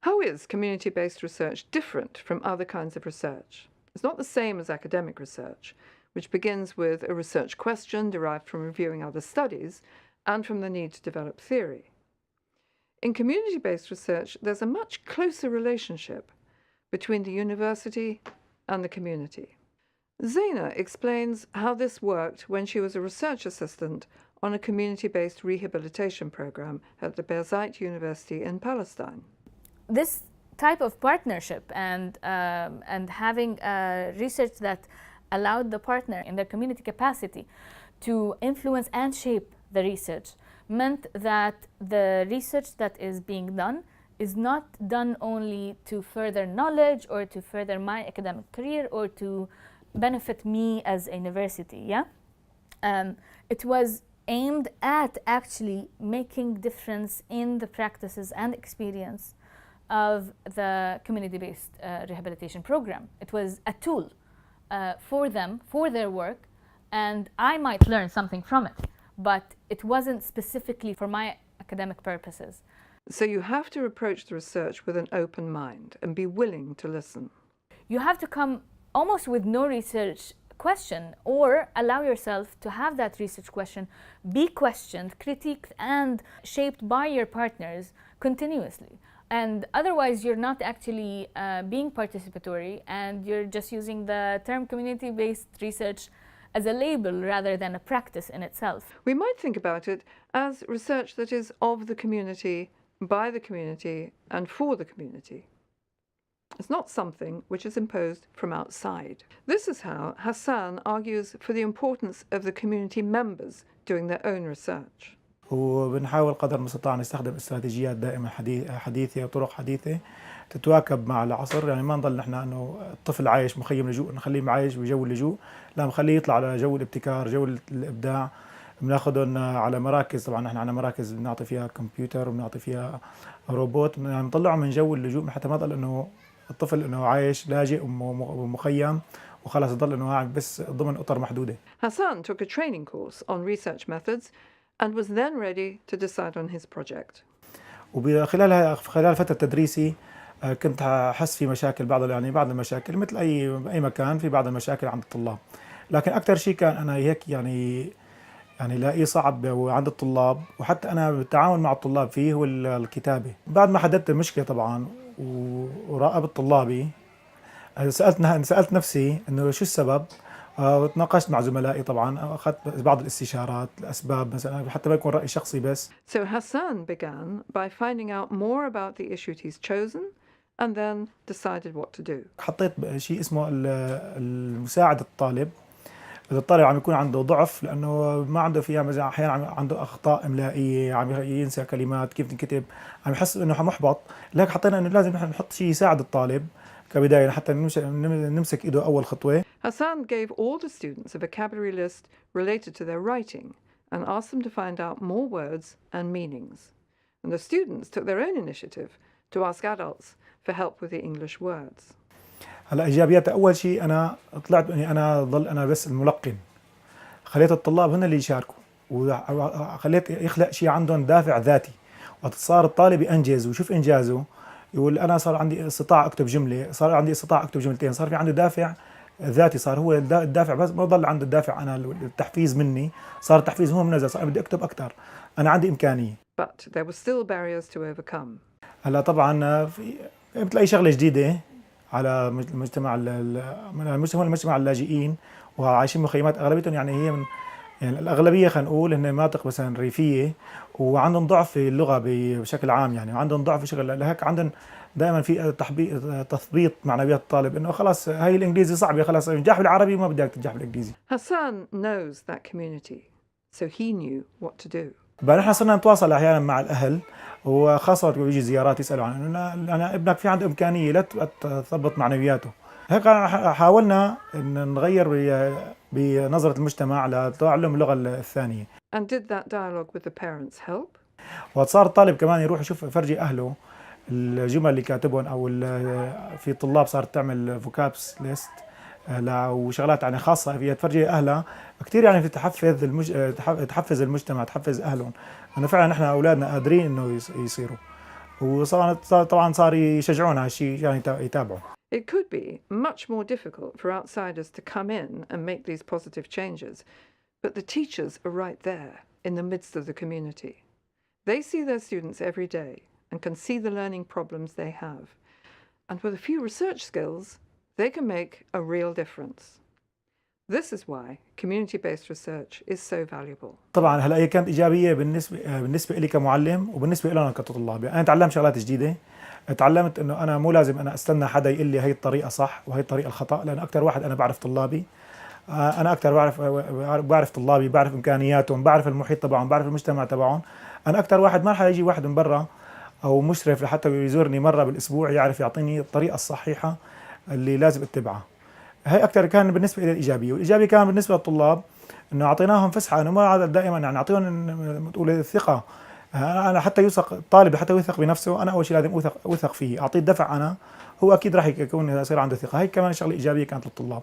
How is community-based research different from other kinds of research? It's not the same as academic research, which begins with a research question derived from reviewing other studies and from the need to develop theory. In community-based research, there's a much closer relationship between the university and the community. Zeina explains how this worked when she was a research assistant on a community-based rehabilitation program at the Birzeit University in Palestine. This type of partnership and having research that allowed the partner in their community capacity to influence and shape the research meant that the research that is being done is not done only to further knowledge or to further my academic career or to benefit me as a university. It was aimed at actually making difference in the practices and experience of the community-based rehabilitation program. It was a tool for them, for their work, and I might learn something from it, but it wasn't specifically for my academic purposes. So you have to approach the research with an open mind and be willing to listen. You have to come almost with no research question, or allow yourself to have that research question be questioned, critiqued, and shaped by your partners continuously. And otherwise, you're not actually being participatory, and you're just using the term community-based research as a label rather than a practice in itself. We might think about it as research that is of the community, by the community, and for the community. It's not something which is imposed from outside. This is how Hassan argues for the importance of the community members doing their own research. وبنحاول قدر المستطاع نستخدم استراتيجيات دائما حديثة وطرق حديثة تتواكب مع العصر. يعني ما نضل نحن انه الطفل عايش مخيم لجوء نخليه عايش بجو اللجوء، لا نخليه يطلع على جو الابتكار، جو الابداع. بناخذهم على مراكز، طبعا نحن عندنا مراكز بنعطي فيها كمبيوتر وبنعطي فيها روبوت، يعني نطلعه من جو اللجوء حتى ما ضل انه الطفل انه عايش لاجئ ومخيم وخلاص يضل انه قاعد بس ضمن اطر محدوده. Hassan took a training course on research methods and was then ready to decide on his project. خلال فترة تدريسي كنت أحس في مشاكل، بعض المشاكل مثل أي مكان في بعض المشاكل عند الطلاب، لكن أكثر شيء كان أنا هيك يعني لاقيه صعب عند الطلاب، وحتى أنا بالتعامل مع الطلاب فيه هو الكتابة. بعد ما حددت المشكلة طبعا وراقبت طلابي، سألت نفسي إنه شو السبب، وتناقشت مع زملائي طبعا، أخذت بعض الاستشارات الأسباب مثلا حتى ما يكون رأي شخصي بس. So Hassan began by finding out more about the issues he's chosen and then decided what to do. حطيت شيء اسمه المساعد الطالب. إذا الطالب عم يكون عنده ضعف لأنه ما عنده فيها مثلا أحيانا عنده أخطاء إملائية، عم ينسى كلمات كيف تنكتب، عم يحس إنه محبط، لذلك حطينا إنه لازم نحن نحط شيء يساعد الطالب كبداية حتى نمسك إيده أول خطوة. Hassan gave all the students a vocabulary list related to their writing and asked them to find out more words and meanings. And the students took their own initiative to ask adults for help with the English words. هلا إيجابياتها أول شيء أنا طلعت إني أنا ضل أنا بس الملقن، خليت الطلاب هن اللي يشاركوا وخليت يخلق شيء عندهم دافع ذاتي، وقت صار الطالب ينجز وشوف إنجازه يقول أنا صار عندي استطاعة أكتب جملة، صار عندي استطاعة أكتب جملتين، صار في عنده دافع ذاتي، صار هو الدافع بس ما ضل عنده الدافع أنا التحفيز مني، صار التحفيز هو منزل، صار بدي أكتب أكثر، أنا عندي إمكانية. But there were still barriers to overcome. هلا طبعا في مثل أي شغلة جديدة على المجتمع اللاجئين وعايشين مخيمات، أغلبيتهم يعني هي من يعني الأغلبية خلينا نقول إن مناطق مثلا ريفية وعندهم ضعف في اللغة بشكل عام، يعني وعندهم ضعف في شغل، لهيك عندهم دائما في تثبيط معنويات الطالب إنه خلاص هاي الإنجليزي صعبة، خلاص نجاح بالعربي وما بدك تنجح بالإنجليزي. Hassan knows that community, so he knew what to do. بقى نحن صرنا نتواصل أحيانا مع الأهل، وخاصة وقت بيجي زيارات يسألوا عنه أنا ابنك في عنده إمكانية لا تثبط معنوياته. هيك حاولنا إن نغير بنظرة المجتمع لتعلم اللغة الثانية. And did that dialogue with the parents help? وصار الطالب كمان يروح يشوف فرجي أهله الجمل اللي كاتبهم، أو في طلاب صارت تعمل فوكابس ليست وشغلات يعني خاصة فيها تفرجي أهلها كثير، يعني تحفز المجتمع، تحفز أهلهم، أنه فعلا نحن أولادنا قادرين إنه يصيروا. طبعا صار يشجعونا هالشيء يعني يتابعوا. It could be much more difficult for outsiders to come in and make these positive changes, but the teachers are right there in the midst of the community. They see their students every day and can see the learning problems they have. And with a few research skills, they can make a real difference. This is why community-based research is so valuable. طبعا هلا هي كانت ايجابيه بالنسبه لي كمعلم وبالنسبه لنا كطلاب. يعني انا تعلمت شغلات جديده، تعلمت انه انا مو لازم انا استنى حدا يقول لي هي الطريقه صح وهي الطريقه الخطا، لان اكثر واحد انا بعرف طلابي، انا اكثر بعرف طلابي، بعرف امكانياتهم، بعرف المحيط تبعهم، بعرف المجتمع تبعهم. انا اكثر واحد ما رح يجي واحد من برا او مشرف لحتى يزورني مره بالاسبوع يعرف يعطيني الطريقه الصحيحه اللي لازم اتبعها. هي اكثر كان بالنسبه لي الايجابيه، والايجابي كان بالنسبه للطلاب انه اعطيناهم فسحه، انه ما دائما يعني نعطيهم تقول الثقه. انا حتى يوثق الطالب، حتى يوثق بنفسه، انا اول شيء لازم اوثق فيه، اعطيه الدفع انا، هو اكيد راح يكون يصير عنده ثقه. هي كمان شغله ايجابيه كانت للطلاب.